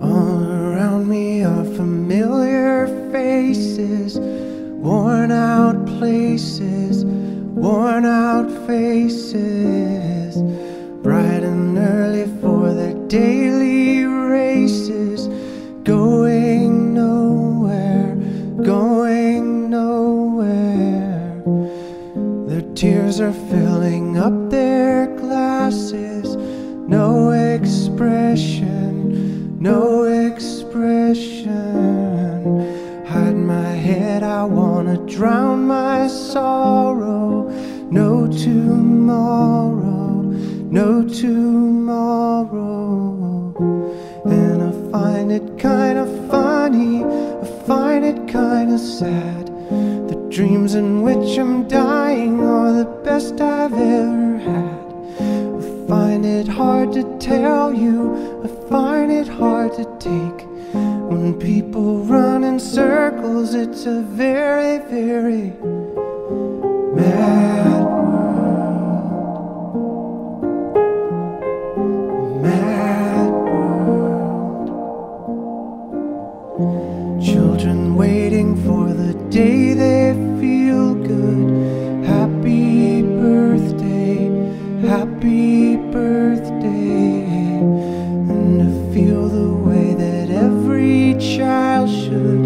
All around me are familiar faces, worn out places, worn out faces, bright and early for their daily races, going nowhere, going nowhere. Their tears are filling up their glasses, no expression, no expression. Hide my head, I wanna drown my sorrow. No tomorrow, no tomorrow. And I find it kinda funny, I find it kinda sad. The dreams in which I'm dying are the best I've ever had. I find it hard to tell you, I find it hard to take. When people run in circles, it's a very, very mad world. Mad world. Children waiting for the day they feel good. Happy birthday, happy birthday. And to feel the way that every child should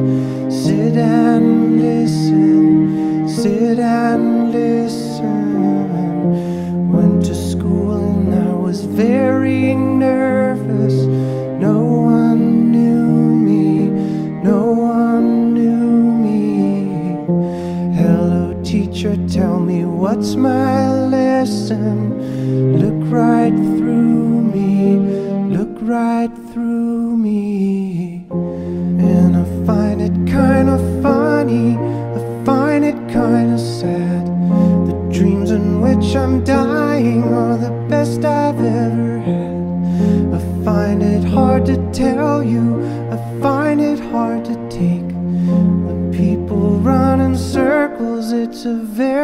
sit and listen, sit and listen. Went to school and I was very nervous. No one knew me, no one knew me. Hello teacher, tell me what's my lesson. Look right through me, look right through me. And I find it kinda funny, I find it kinda sad. The dreams in which I'm dying are the best I've ever had. I find it hard to tell you, I find it hard to take. When people run in circles, it's a very